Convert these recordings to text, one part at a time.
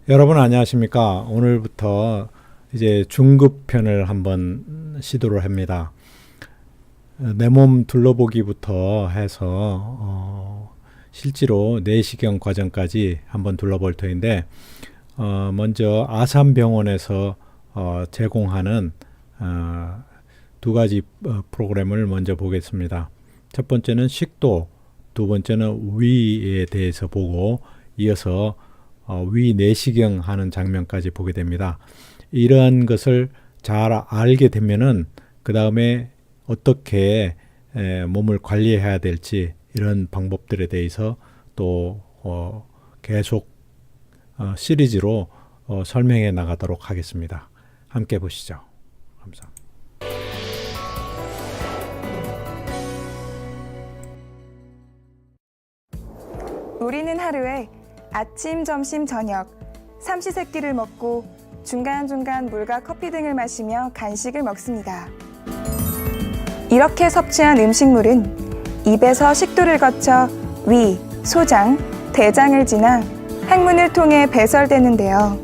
여러분 안녕하십니까? 오늘부터 이제 중급편을 한번 시도를 합니다. 내 몸 둘러보기부터 해서 실제로 내시경 과정까지 한번 둘러볼 터인데 먼저 아산병원에서 제공하는 두 가지 프로그램을 먼저 보겠습니다. 첫 번째는 식도, 두 번째는 위에 대해서 보고 이어서 위 내시경 하는 장면까지 보게 됩니다. 이러한 것을 잘 알게 되면은 그 다음에 어떻게 몸을 관리해야 될지 이런 방법들에 대해서 또 계속 시리즈로 설명해 나가도록 하겠습니다. 함께 보시죠. 감사합니다. 우리는 하루에 아침, 점심, 저녁 삼시세끼를 먹고 중간중간 물과 커피 등을 마시며 간식을 먹습니다. 이렇게 섭취한 음식물은 입에서 식도를 거쳐 위, 소장, 대장을 지나 항문을 통해 배설되는데요.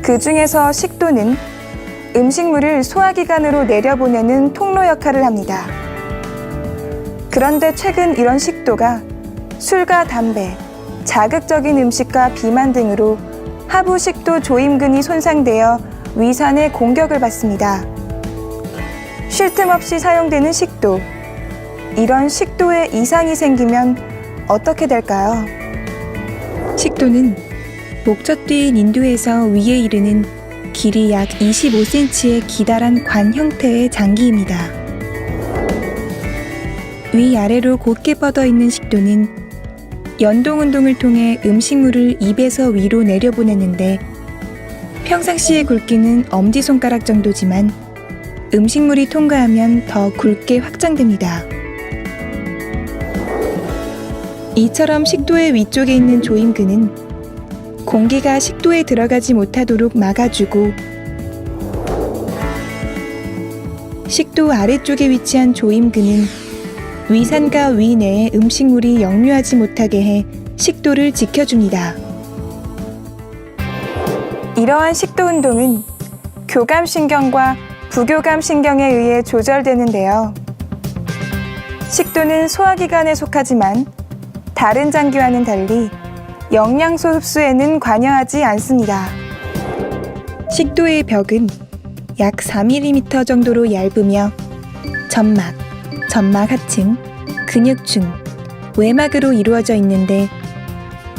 그 중에서 식도는 음식물을 소화기관으로 내려보내는 통로 역할을 합니다. 그런데 최근 이런 식도가 술과 담배, 자극적인 음식과 비만 등으로 하부식도 조임근이 손상되어 위산의 공격을 받습니다. 쉴 틈 없이 사용되는 식도. 이런 식도에 이상이 생기면 어떻게 될까요? 식도는 목젖 뒤인 인두에서 위에 이르는 길이 약 25cm의 기다란 관 형태의 장기입니다. 위아래로 곧게 뻗어 있는 식도는 연동운동을 통해 음식물을 입에서 위로 내려보내는데 평상시의 굵기는 엄지손가락 정도지만 음식물이 통과하면 더 굵게 확장됩니다. 이처럼 식도의 위쪽에 있는 조임근은 공기가 식도에 들어가지 못하도록 막아주고 식도 아래쪽에 위치한 조임근은 위산과 위 내에 음식물이 역류하지 못하게 해 식도를 지켜줍니다. 이러한 식도 운동은 교감신경과 부교감신경에 의해 조절되는데요. 식도는 소화기관에 속하지만 다른 장기와는 달리 영양소 흡수에는 관여하지 않습니다. 식도의 벽은 약 4mm 정도로 얇으며 점막, 점막 하층, 근육층, 외막으로 이루어져 있는데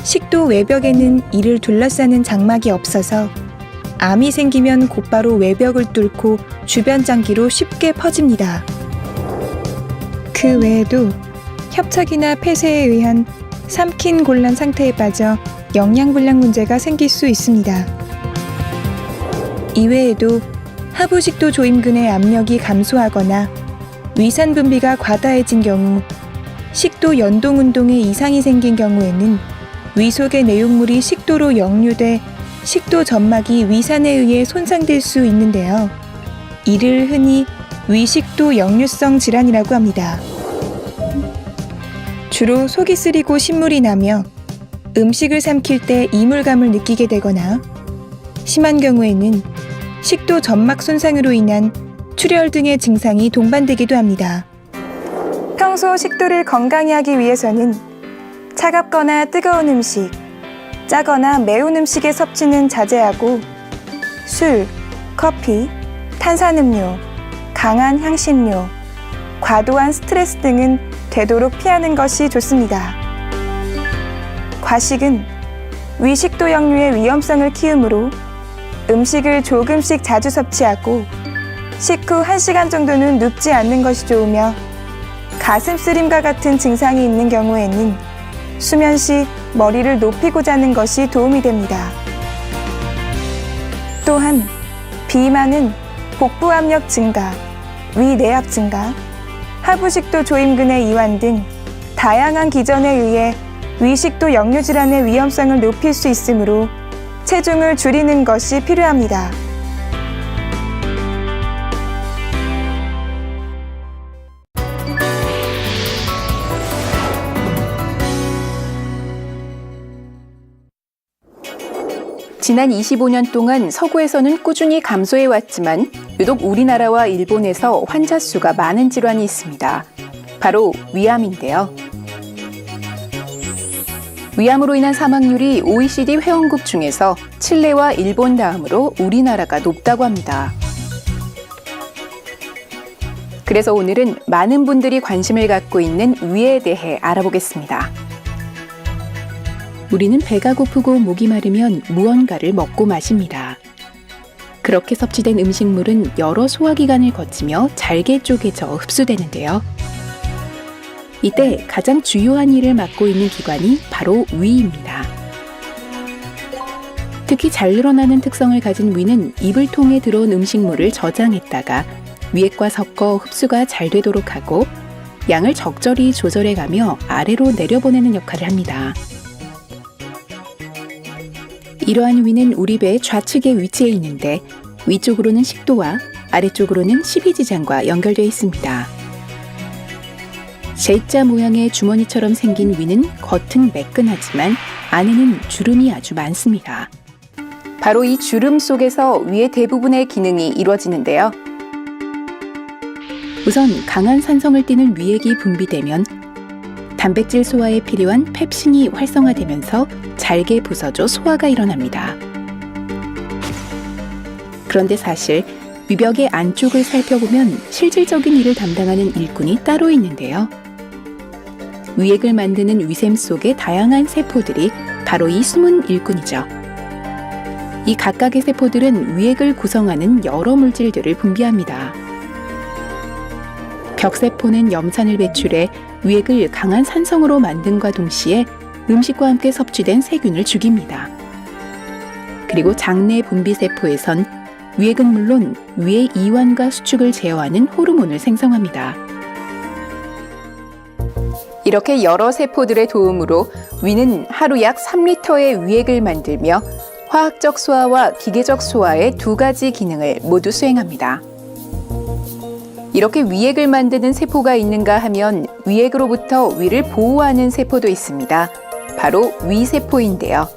식도 외벽에는 이를 둘러싸는 장막이 없어서 암이 생기면 곧바로 외벽을 뚫고 주변 장기로 쉽게 퍼집니다. 그 외에도 협착이나 폐쇄에 의한 삼킨 곤란 상태에 빠져 영양불량 문제가 생길 수 있습니다. 이외에도 하부식도 조임근의 압력이 감소하거나 위산 분비가 과다해진 경우, 식도 연동운동에 이상이 생긴 경우에는 위 속의 내용물이 식도로 역류돼 식도 점막이 위산에 의해 손상될 수 있는데요. 이를 흔히 위식도 역류성 질환이라고 합니다. 주로 속이 쓰리고 신물이 나며 음식을 삼킬 때 이물감을 느끼게 되거나 심한 경우에는 식도 점막 손상으로 인한 출혈 등의 증상이 동반되기도 합니다. 평소 식도를 건강히 하기 위해서는 차갑거나 뜨거운 음식, 짜거나 매운 음식의 섭취는 자제하고 술, 커피, 탄산음료, 강한 향신료, 과도한 스트레스 등은 되도록 피하는 것이 좋습니다. 과식은 위식도 역류의 위험성을 키우므로 음식을 조금씩 자주 섭취하고 식후 1시간 정도는 눕지 않는 것이 좋으며 가슴 쓰림과 같은 증상이 있는 경우에는 수면 시 머리를 높이고 자는 것이 도움이 됩니다. 또한 비만은 복부 압력 증가, 위 내압 증가, 하부식도 조임근의 이완 등 다양한 기전에 의해 위식도 역류 질환의 위험성을 높일 수 있으므로 체중을 줄이는 것이 필요합니다. 지난 25년 동안 서구에서는 꾸준히 감소해 왔지만 유독 우리나라와 일본에서 환자 수가 많은 질환이 있습니다. 바로 위암인데요. 위암으로 인한 사망률이 OECD 회원국 중에서 칠레와 일본 다음으로 우리나라가 높다고 합니다. 그래서 오늘은 많은 분들이 관심을 갖고 있는 위에 대해 알아보겠습니다. 우리는 배가 고프고 목이 마르면 무언가를 먹고 마십니다. 그렇게 섭취된 음식물은 여러 소화기관을 거치며 잘게 쪼개져 흡수되는데요. 이때 가장 주요한 일을 맡고 있는 기관이 바로 위입니다. 특히 잘 늘어나는 특성을 가진 위는 입을 통해 들어온 음식물을 저장했다가 위액과 섞어 흡수가 잘 되도록 하고 양을 적절히 조절해가며 아래로 내려보내는 역할을 합니다. 이러한 위는 우리 배 좌측에 위치해 있는데 위쪽으로는 식도와 아래쪽으로는 십이지장과 연결되어 있습니다. J자 모양의 주머니처럼 생긴 위는 겉은 매끈하지만 안에는 주름이 아주 많습니다. 바로 이 주름 속에서 위의 대부분의 기능이 이루어지는데요. 우선 강한 산성을 띠는 위액이 분비되면 단백질 소화에 필요한 펩신이 활성화되면서 잘게 부서져 소화가 일어납니다. 그런데 사실 위벽의 안쪽을 살펴보면 실질적인 일을 담당하는 일꾼이 따로 있는데요. 위액을 만드는 위샘 속의 다양한 세포들이 바로 이 숨은 일꾼이죠. 이 각각의 세포들은 위액을 구성하는 여러 물질들을 분비합니다. 벽세포는 염산을 배출해 위액을 강한 산성으로 만듦과 동시에 음식과 함께 섭취된 세균을 죽입니다. 그리고 장내 분비세포에선 위액은 물론 위의 이완과 수축을 제어하는 호르몬을 생성합니다. 이렇게 여러 세포들의 도움으로 위는 하루 약 3리터의 위액을 만들며 화학적 소화와 기계적 소화의 두 가지 기능을 모두 수행합니다. 이렇게 위액을 만드는 세포가 있는가 하면 위액으로부터 위를 보호하는 세포도 있습니다. 바로 위세포인데요.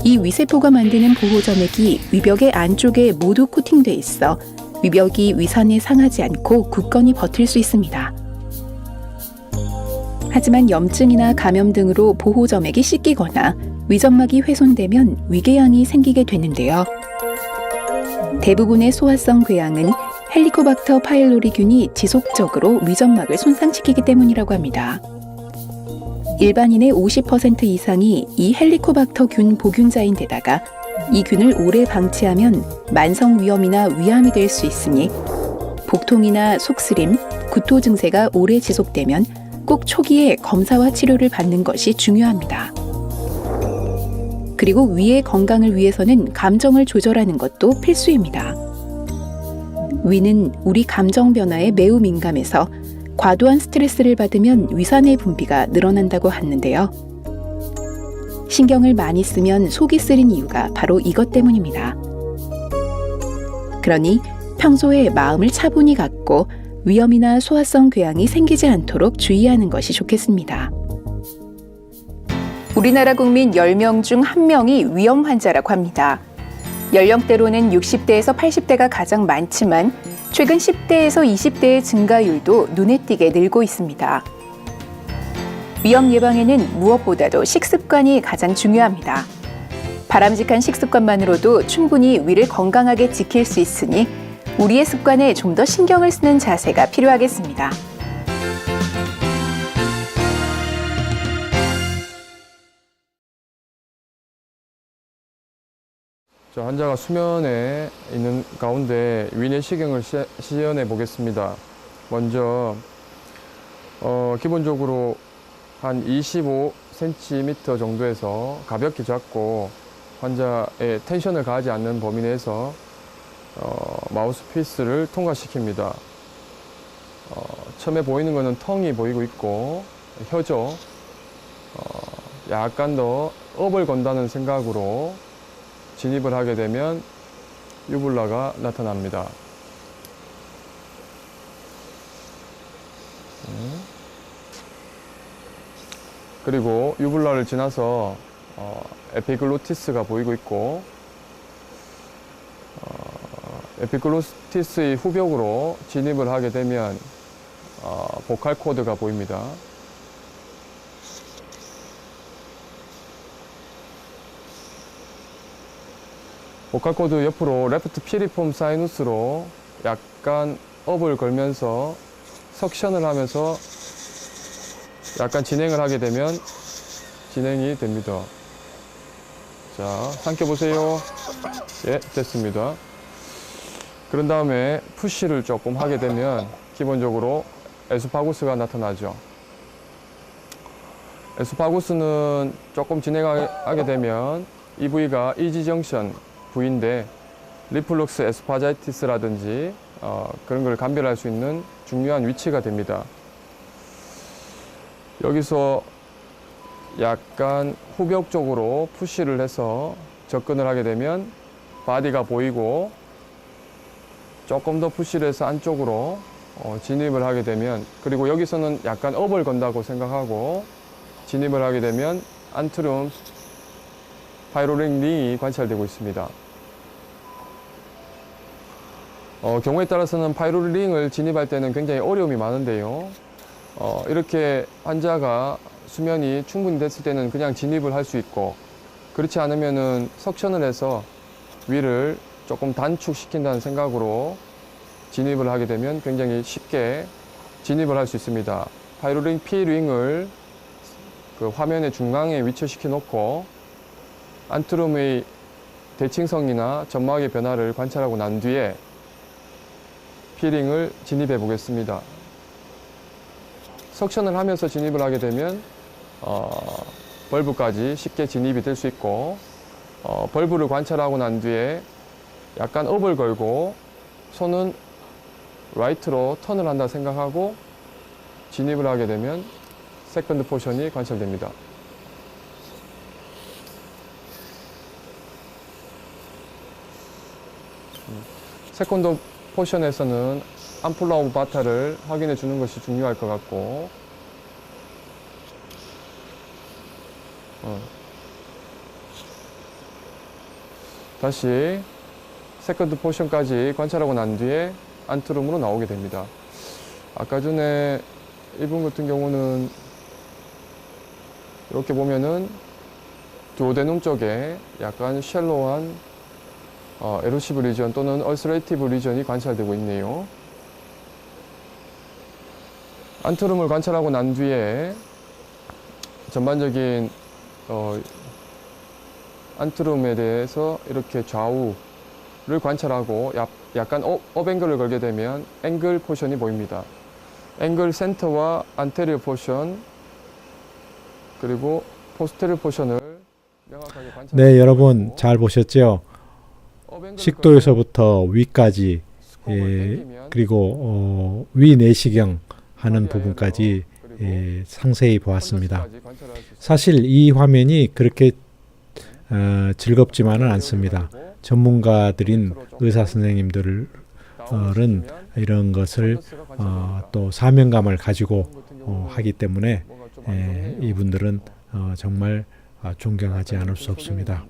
이 위세포가 만드는 보호점액이 위벽의 안쪽에 모두 코팅돼 있어 위벽이 위산에 상하지 않고 굳건히 버틸 수 있습니다. 하지만 염증이나 감염 등으로 보호점액이 씻기거나 위점막이 훼손되면 위궤양이 생기게 되는데요. 대부분의 소화성 궤양은 헬리코박터 파일로리균이 지속적으로 위점막을 손상시키기 때문이라고 합니다. 일반인의 50% 이상이 이 헬리코박터 균 보균자인데다가 이 균을 오래 방치하면 만성 위염이나 위암이 될 수 있으니 복통이나 속쓰림, 구토 증세가 오래 지속되면 꼭 초기에 검사와 치료를 받는 것이 중요합니다. 그리고 위의 건강을 위해서는 감정을 조절하는 것도 필수입니다. 위는 우리 감정 변화에 매우 민감해서 과도한 스트레스를 받으면 위산의 분비가 늘어난다고 하는데요. 신경을 많이 쓰면 속이 쓰린 이유가 바로 이것 때문입니다. 그러니 평소에 마음을 차분히 갖고 위염이나 소화성 궤양이 생기지 않도록 주의하는 것이 좋겠습니다. 우리나라 국민 10명 중 1명이 위염 환자라고 합니다. 연령대로는 60대에서 80대가 가장 많지만 최근 10대에서 20대의 증가율도 눈에 띄게 늘고 있습니다. 위염 예방에는 무엇보다도 식습관이 가장 중요합니다. 바람직한 식습관만으로도 충분히 위를 건강하게 지킬 수 있으니 우리의 습관에 좀 더 신경을 쓰는 자세가 필요하겠습니다. 환자가 수면에 있는 가운데 위내시경을 시연해 보겠습니다. 먼저 기본적으로 한 25cm 정도에서 가볍게 잡고 환자의 텐션을 가하지 않는 범위 내에서 마우스피스를 통과시킵니다. 처음에 보이는 것은 텅이 보이고 있고 혀죠. 약간 더 업을 건다는 생각으로 진입을 하게 되면 유불라가 나타납니다. 그리고 유불라를 지나서 에피글로티스가 보이고 있고, 에피글로티스의 후벽으로 진입을 하게 되면 보칼 코드가 보입니다. 보칼 코드 옆으로 레프트 피리폼 사이누스로 약간 업을 걸면서 석션을 하면서 약간 진행을 하게 되면 진행이 됩니다. 자, 삼켜보세요. 예, 됐습니다. 그런 다음에 푸시를 조금 하게 되면 기본적으로 에스파구스가 나타나죠. 에스파구스는 조금 진행하게 되면 이 부위가 이지정션 부위인데 리플럭스 에스파자이티스라든지 그런 걸 감별할 수 있는 중요한 위치가 됩니다. 여기서 약간 후벽 쪽으로 푸시를 해서 접근을 하게 되면 바디가 보이고, 조금 더 푸시를 해서 안쪽으로 진입을 하게 되면, 그리고 여기서는 약간 업을 건다고 생각하고 진입을 하게 되면 안트룸 파이로링 링이 관찰되고 있습니다. 경우에 따라서는 파이로링을 진입할 때는 굉장히 어려움이 많은데요. 이렇게 환자가 수면이 충분히 됐을 때는 그냥 진입을 할 수 있고, 그렇지 않으면은 석션을 해서 위를 조금 단축시킨다는 생각으로 진입을 하게 되면 굉장히 쉽게 진입을 할 수 있습니다. 파이로링 P링을 그 화면의 중앙에 위치시켜 놓고 안트룸의 대칭성이나 점막의 변화를 관찰하고 난 뒤에 P링을 진입해 보겠습니다. 석션을 하면서 진입을 하게 되면 벌브까지 쉽게 진입이 될 수 있고, 벌브를 관찰하고 난 뒤에 약간 업을 걸고 손은 라이트로 턴을 한다 생각하고 진입을 하게 되면 세컨드 포션이 관찰됩니다. 세컨드 포션에서는 암플라 오브 바타를 확인해 주는 것이 중요할 것 같고, 다시 세컨드 포션까지 관찰하고 난 뒤에 안트룸으로 나오게 됩니다. 아까 전에 이분 같은 경우는 이렇게 보면은 두오데눔 쪽에 약간 쉘로한 에로시브 리전 또는 얼스레이티브 리전이 관찰되고 있네요. 안트룸을 관찰하고 난 뒤에 전반적인 안트룸에 대해서 이렇게 좌우를 관찰하고 약간 업앵글을 걸게 되면 앵글 포션이 보입니다. 앵글 센터와 안테리어 포션 그리고 포스테리어 포션을 명확하게 관찰. 네, 여러분 잘 보셨죠? 식도에서부터 위까지, 그리고 위 내시경 하는 부분까지 상세히 보았습니다. 사실 이 화면이 그렇게 즐겁지만은 않습니다. 전문가들인 의사 선생님들은 이런 것을 또 사명감을 가지고 하기 때문에 이분들은 정말 존경하지 않을 수 없습니다.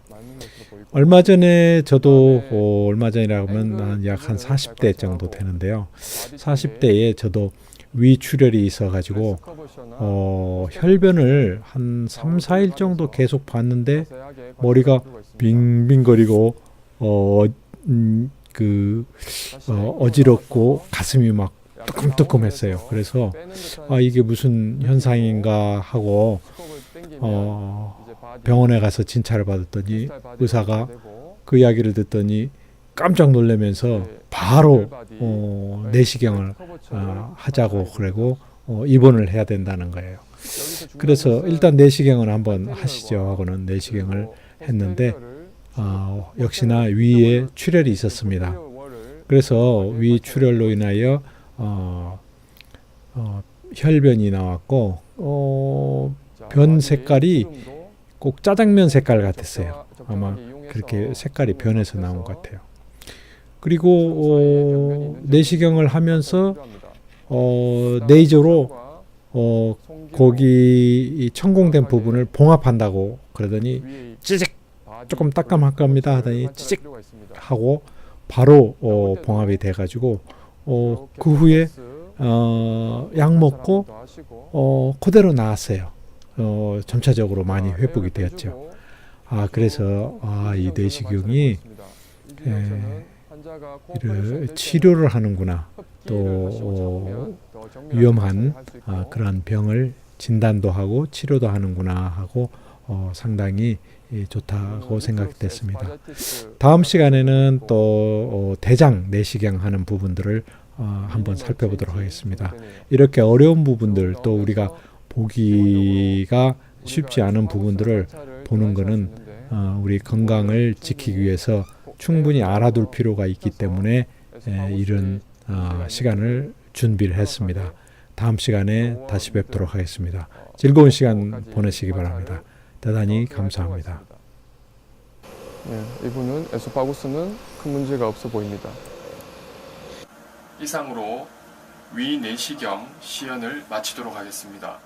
얼마 전에 저도 얼마 전이라고 하면 약 한 40대 정도 되는데요. 40대에 저도 위출혈이 있어가지고 혈변을 한 3, 4일 정도 계속 봤는데 머리가 빙빙거리고 어지럽고 가슴이 막 뜨끔뜨끔했어요. 그래서 이게 무슨 현상인가 하고 병원에 가서 진찰을 받았더니 의사가 그 이야기를 듣더니 깜짝 놀라면서 바로 내시경을 하자고 그러고 입원을 해야 된다는 거예요. 그래서 일단 내시경을 한번 하시죠 하고는 내시경을 했는데 역시나 위에 출혈이 있었습니다. 그래서 위 출혈로 인하여 혈변이 나왔고 변 색깔이 꼭 짜장면 색깔 같았어요. 아마 그렇게 색깔이 변해서 나온 것 같아요. 그리고 내시경을 하면서 네이저로 거기 이 천공된 부분을 봉합한다고 그러더니 찌직 조금 따끔할 겁니다 하더니 찌직 하고 바로 봉합이 돼가지고 그 후에 약 먹고 그대로 나았어요. 점차적으로 많이 회복이 되었죠. 그래서 이 내시경이 치료를 하는구나. 또 위험한 그런 병을 진단도 하고 치료도 하는구나 하고 상당히 좋다고 생각됐습니다. 다음 시간에는 또 대장 내시경 하는 부분들을 한번 살펴보도록 하겠습니다. 이렇게 어려운 부분들 또 우리가 보기가 쉽지 않은 부분들을 보는 것은 우리 건강을 지키기 위해서 충분히 알아둘 필요가 있기 때문에 이런 시간을 준비를 했습니다. 다음 시간에 다시 뵙도록 하겠습니다. 즐거운 시간 보내시기 바랍니다. 대단히 감사합니다. 이분은 에소파구스는 큰 문제가 없어 보입니다. 이상으로 위 내시경 시연을 마치도록 하겠습니다.